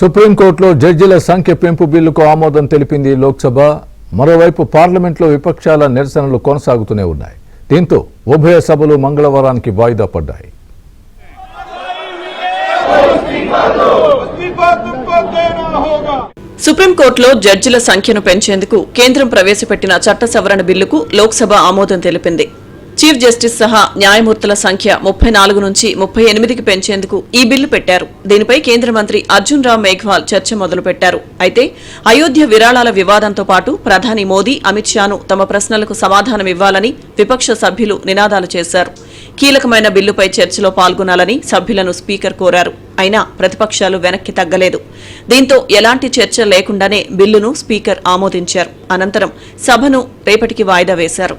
సుప్రీంకోర్టులో జడ్జిల సంఖ్య పెంపు బిల్లుకు ఆమోదం తెలిపింది లోక్సభ. మరోవైపు పార్లమెంట్లో విపక్షాల నిరసనలు కొనసాగుతూనే ఉన్నాయి. దీంతో ఉభయ సభలు మంగళవారానికి వాయిదా పడ్డాయి. సుప్రీంకోర్టులో జడ్జిల సంఖ్యను పెంచేందుకు కేంద్రం ప్రవేశపెట్టిన చట్ట సవరణ బిల్లుకు లోక్సభ ఆమోదం తెలిపింది. చీఫ్ జస్టిస్ సహా న్యాయమూర్తుల సంఖ్య 34 నుంచి 38కి పెంచేందుకు ఈ బిల్లు పెట్టారు. దీనిపై కేంద్ర మంత్రి అర్జున్ రామ్ మేఘ్వాల్ చర్చ మొదలుపెట్టారు. అయితే అయోధ్య విరాళాల వివాదంతో పాటు ప్రధాని మోదీ, అమిత్ షాను తమ ప్రశ్నలకు సమాధానం ఇవ్వాలని విపక్ష సభ్యులు నినాదాలు చేశారు. కీలకమైన బిల్లుపై చర్చలో పాల్గొనాలని సభ్యులను స్పీకర్ కోరారు. అయినా ప్రతిపక్షాలు వెనక్కి తగ్గలేదు. దీంతో ఎలాంటి చర్చ లేకుండానే బిల్లును స్పీకర్ ఆమోదించారు. అనంతరం సభను రేపటికి వాయిదా వేశారు.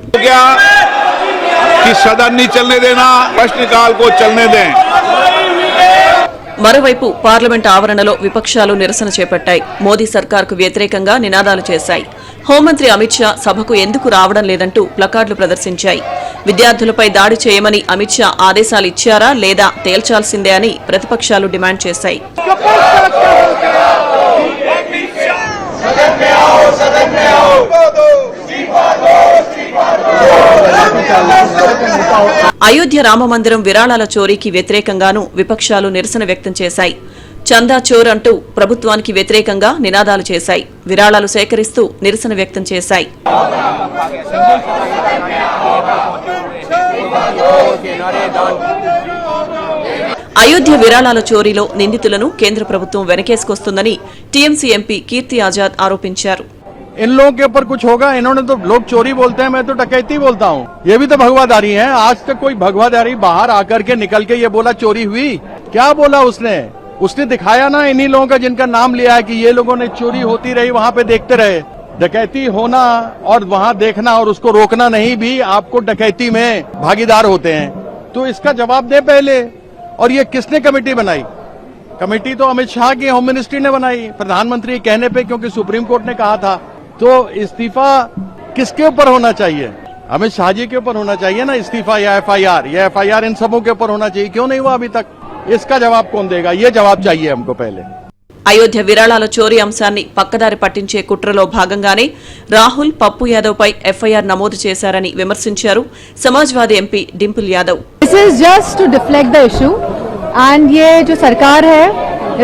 మరోవైపు పార్లమెంట్ ఆవరణలో విపక్షాలు నిరసన చేపట్టాయి. మోదీ సర్కార్కు వ్యతిరేకంగా నినాదాలు చేశాయి. హోంమంత్రి అమిత్ షా సభకు ఎందుకు రావడం లేదంటూ ప్లకార్డులు ప్రదర్శించాయి. విద్యార్థులపై దాడి చేయమని అమిత్ షా ఆదేశాలు ఇచ్చారా లేదా తేల్చాల్సిందే అని ప్రతిపక్షాలు డిమాండ్ చేశాయి. అయోధ్య రామమందిరం విరాళాల చోరీకి వ్యతిరేకంగానూ విపక్షాలు నిరసన వ్యక్తం చేశాయి. చందా చోర్ అంటూ ప్రభుత్వానికి వ్యతిరేకంగా నినాదాలు చేశాయి. విరాళాలు సేకరిస్తూ నిరసన వ్యక్తం చేశాయి. అయోధ్య విరాళాల చోరీలో నిందితులను కేంద్ర ప్రభుత్వం వెనకేసుకొస్తుందని టీఎంసీ ఎంపీ కీర్తి ఆజాద్ ఆరోపించారు. इन लोगों के ऊपर कुछ होगा। इन्होंने तो लोग चोरी बोलते हैं, मैं तो डकैती बोलता हूँ। ये भी तो भगवादारी है। आज तक कोई भगवादारी बाहर आकर के निकल के ये बोला चोरी हुई? क्या बोला उसने दिखाया ना इन्हीं लोगों का जिनका नाम लिया है कि ये लोगों ने चोरी होती रही, वहाँ पे देखते रहे। डकैती होना और वहाँ देखना और उसको रोकना नहीं भी आपको डकैती में भागीदार होते हैं। तो इसका जवाब दे पहले। और ये किसने कमेटी बनाई? कमेटी तो अमित शाह की होम मिनिस्ट्री ने बनाई, प्रधानमंत्री कहने पे, क्योंकि सुप्रीम कोर्ट ने कहा था। तो इस्तीफा किसके ऊपर होना चाहिए? अमित शाह जी के ऊपर होना चाहिए ना इस्तीफा या एफआईआर। ये एफआईआर इन सबों के ऊपर होना चाहिए। क्यों नहीं हुआ अभी तक? इसका जवाब कौन देगा? ये जवाब चाहिए हमको पहले। అయోధ్య విరాళాల చోరీ అంశాన్ని పక్కదారి పట్టించే కుట్రలో భాగంగానే రాహుల్, పప్పు యాదవ్ పై ఎఫ్ఐఆర్ నమోదు చేశారని విమర్శించారు Samajwadi MP Dimple Yadav. This is just to deflect the issue and ये जो सरकार है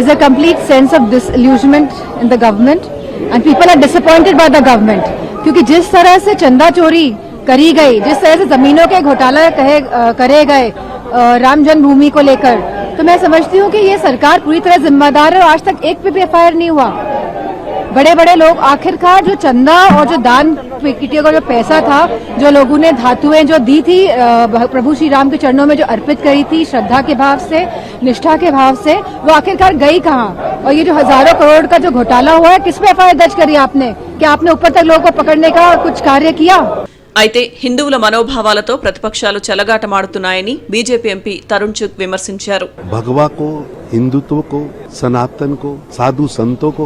is a complete sense of disillusionment in the government and people are disappointed by the government क्योंकि जिस तरह से चंदा चोरी करी गई, जिस तरह से जमीनों के घोटाला करे गए राम जन्मभूमि को लेकर, तो मैं समझती हूँ कि ये सरकार पूरी तरह जिम्मेदार है और आज तक एक पे भी एफआईआर नहीं हुआ। बड़े बड़े लोग आखिरकार जो चंदा और जो दान पेटियों का जो पैसा था, जो लोगों ने धातुएं जो दी थी प्रभु श्री राम के चरणों में जो अर्पित करी थी श्रद्धा के भाव से, निष्ठा के भाव से, वो आखिरकार गई कहाँ? और ये जो हजारों करोड़ का जो घोटाला हुआ है, किस पे एफआईआर दर्ज करी आपने? क्या आपने ऊपर तक लोगों को पकड़ने का कुछ कार्य किया? అయితే హిందువుల మనోభావాలతో ప్రతిపక్షాలు చెలగాటమాడుతున్నాయని బీజేపీ ఎంపీ తరుణ్ చుగ్ విమర్శించారు. भगवा को, हिंदुत्व को, सनातन को, साधु संतों को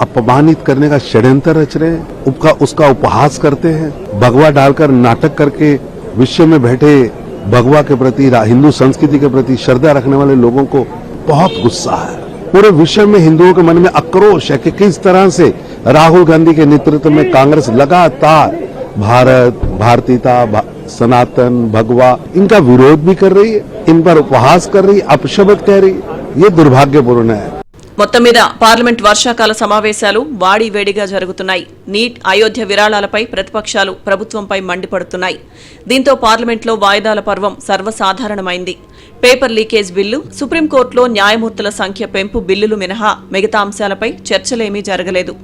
अपमानित करने का षड्यंत्र रच रहे हैं, उसका उपहास करते हैं। भगवा डालकर नाटक करके विश्व में बैठे भगवा के प्रति, हिंदू संस्कृति के प्रति श्रद्धा रखने वाले लोगों को बहुत गुस्सा है। पूरे विश्व में हिंदुओं के मन में आक्रोश है कि किस तरह से राहुल गांधी के नेतृत्व में कांग्रेस लगातार भारत, भारतीयता, सनातन, भगवा इनका विरोध भी कर रही है, इन पर उपहास कर रही, अपशब्द कह रही। ये दुर्भाग्यपूर्ण है। మొత్తం మీద పార్లమెంట్ వర్షాకాల సమావేశాలు వాడి వేడిగా జరుగుతున్నాయి. నీట్, అయోధ్య విరాళాలపై ప్రతిపక్షాలు ప్రభుత్వంపై మండిపడుతున్నాయి. దీంతో పార్లమెంట్లో వాయిదాల పర్వం సర్వసాధారణమైంది. పేపర్ లీకేజ్ బిల్లు, సుప్రీంకోర్టులో న్యాయమూర్తుల సంఖ్య పెంపు బిల్లులు మినహా మిగతా అంశాలపై చర్చలేమీ జరగలేదు.